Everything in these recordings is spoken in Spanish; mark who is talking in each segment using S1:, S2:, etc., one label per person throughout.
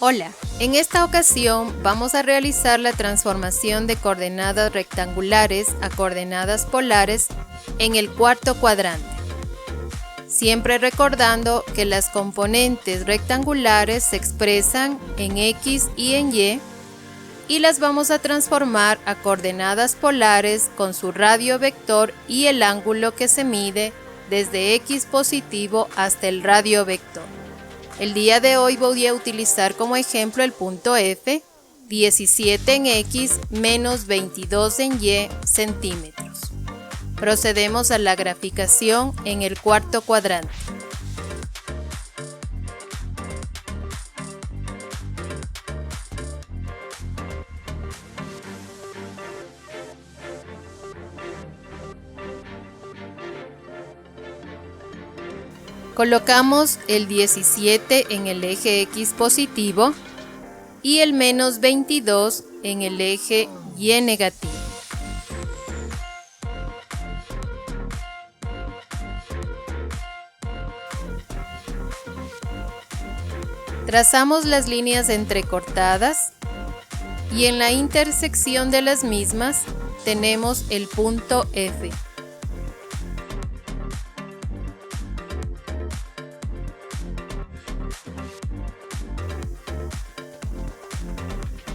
S1: Hola, en esta ocasión vamos a realizar la transformación de coordenadas rectangulares a coordenadas polares en el cuarto cuadrante. Siempre recordando que las componentes rectangulares se expresan en X y en Y las vamos a transformar a coordenadas polares con su radio vector y el ángulo que se mide desde X positivo hasta el radio vector. El día de hoy voy a utilizar como ejemplo el punto F, 17 en X menos 22 en Y centímetros. Procedemos a la graficación en el cuarto cuadrante. Colocamos el 17 en el eje X positivo y el menos 22 en el eje Y negativo. Trazamos las líneas entrecortadas y en la intersección de las mismas tenemos el punto F.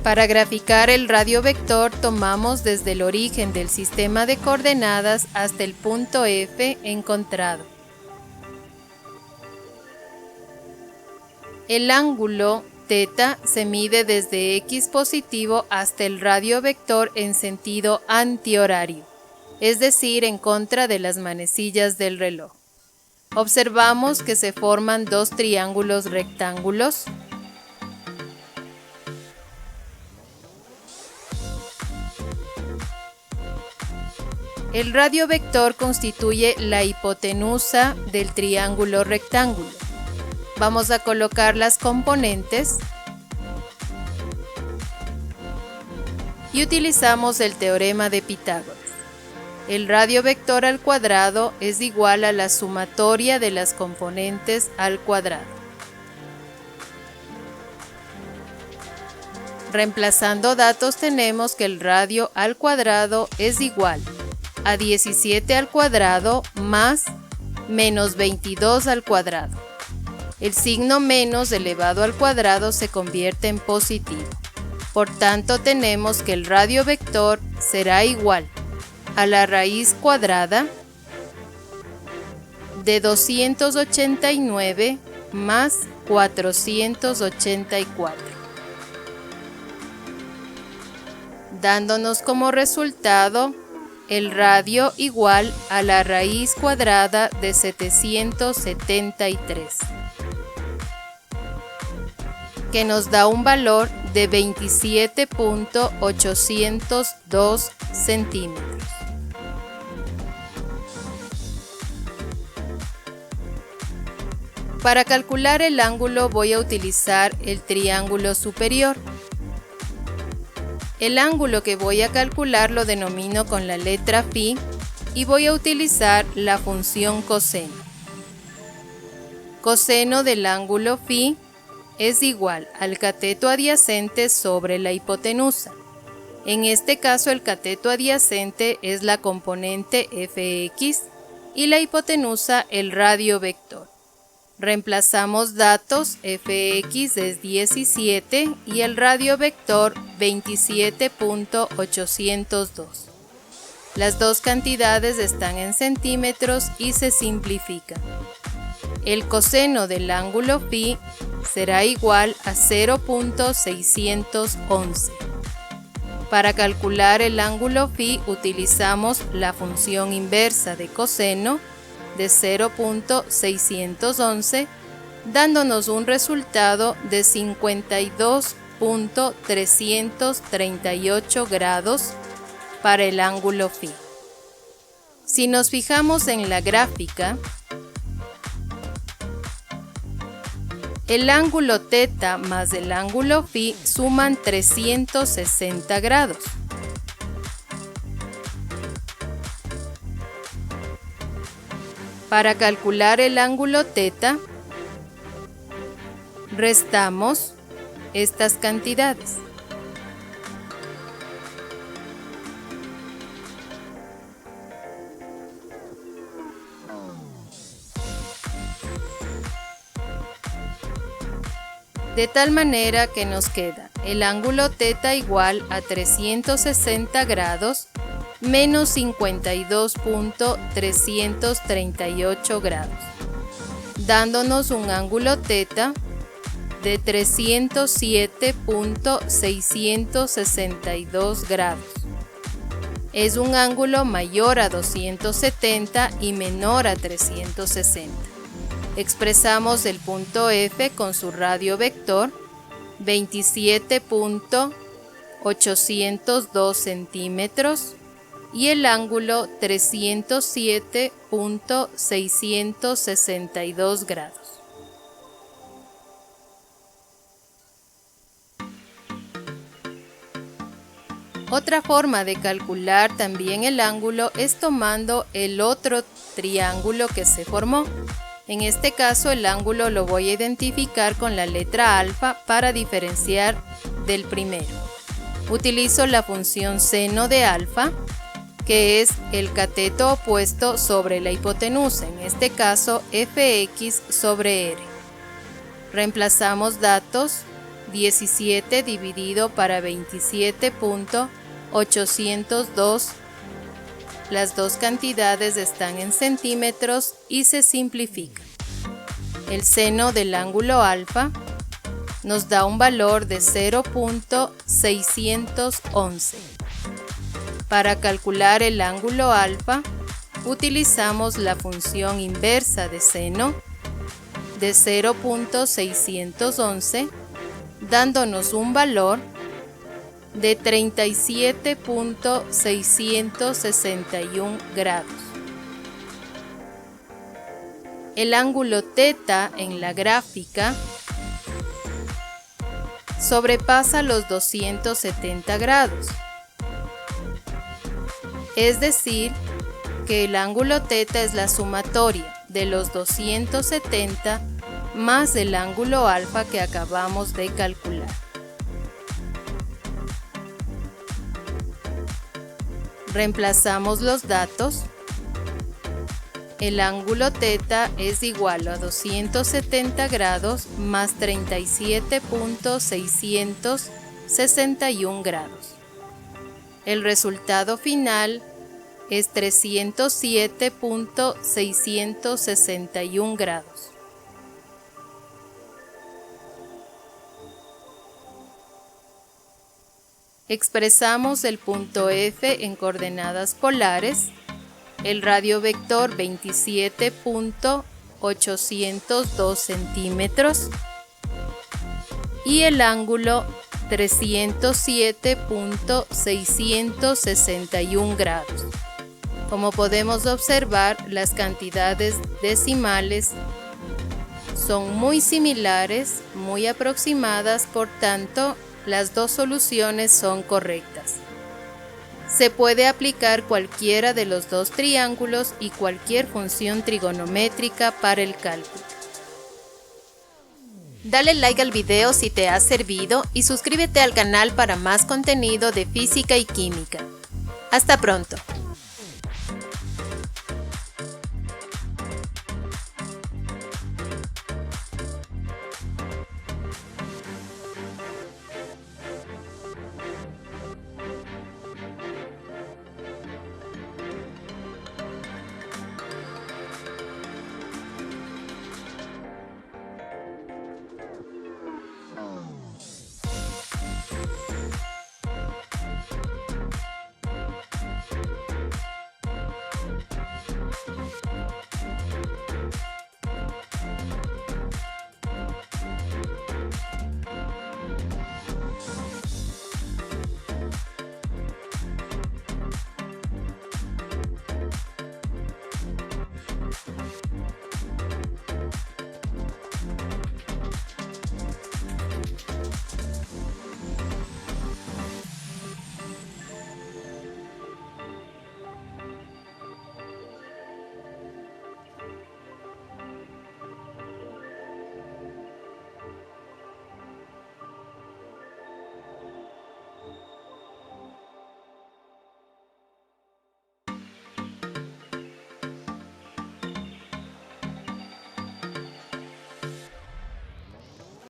S1: Para graficar el radio vector tomamos desde el origen del sistema de coordenadas hasta el punto F encontrado. El ángulo θ se mide desde X positivo hasta el radio vector en sentido antihorario, es decir, en contra de las manecillas del reloj. Observamos que se forman dos triángulos rectángulos. El radio vector constituye la hipotenusa del triángulo rectángulo. Vamos a colocar las componentes y utilizamos el teorema de Pitágoras. El radio vector al cuadrado es igual a la sumatoria de las componentes al cuadrado. Reemplazando datos tenemos que el radio al cuadrado es igual a 17 al cuadrado más menos 22 al cuadrado. El signo menos elevado al cuadrado se convierte en positivo. Por tanto, tenemos que el radio vector será igual a la raíz cuadrada de 289 más 484, dándonos como resultado el radio igual a la raíz cuadrada de 773, que nos da un valor de 27.802 centímetros. Para calcular el ángulo voy a utilizar el triángulo superior. El ángulo que voy a calcular lo denomino con la letra φ y voy a utilizar la función coseno. Coseno del ángulo φ es igual al cateto adyacente sobre la hipotenusa. En este caso el cateto adyacente es la componente fx y la hipotenusa el radio vector. Reemplazamos datos, fx es 17 y el radio vector 27.802. Las dos cantidades están en centímetros y se simplifican. El coseno del ángulo φ será igual a 0.611. Para calcular el ángulo φ utilizamos la función inversa de coseno de 0.611, dándonos un resultado de 52.338 grados para el ángulo φ. Si nos fijamos en la gráfica, el ángulo θ más el ángulo φ suman 360 grados. Para calcular el ángulo θ, restamos estas cantidades. De tal manera que nos queda el ángulo θ igual a 360 grados menos 52.338 grados, dándonos un ángulo θ de 307.662 grados. Es un ángulo mayor a 270 y menor a 360. Expresamos el punto F con su radio vector 27.802 centímetros y el ángulo 307.662 grados. Otra forma de calcular también el ángulo es tomando el otro triángulo que se formó. En este caso el ángulo lo voy a identificar con la letra alfa para diferenciar del primero. Utilizo la función seno de alfa, que es el cateto opuesto sobre la hipotenusa, en este caso fx sobre r. Reemplazamos datos, 17 dividido para 27.802. Las dos cantidades están en centímetros y se simplifican. El seno del ángulo alfa nos da un valor de 0.611. Para calcular el ángulo alfa, utilizamos la función inversa de seno de 0.611, dándonos un valor de 37.661 grados. El ángulo θ en la gráfica sobrepasa los 270 grados. Es decir, que el ángulo θ es la sumatoria de los 270 más el ángulo alfa que acabamos de calcular. Reemplazamos los datos. El ángulo θ es igual a 270 grados más 37.661 grados. El resultado final es 307.661 grados. Expresamos el punto F en coordenadas polares, el radio vector 27.802 centímetros y el ángulo 307.661 grados. Como podemos observar, las cantidades decimales son muy similares, muy aproximadas, por tanto, las dos soluciones son correctas. Se puede aplicar cualquiera de los dos triángulos y cualquier función trigonométrica para el cálculo. Dale like al video si te ha servido y suscríbete al canal para más contenido de física y química. Hasta pronto.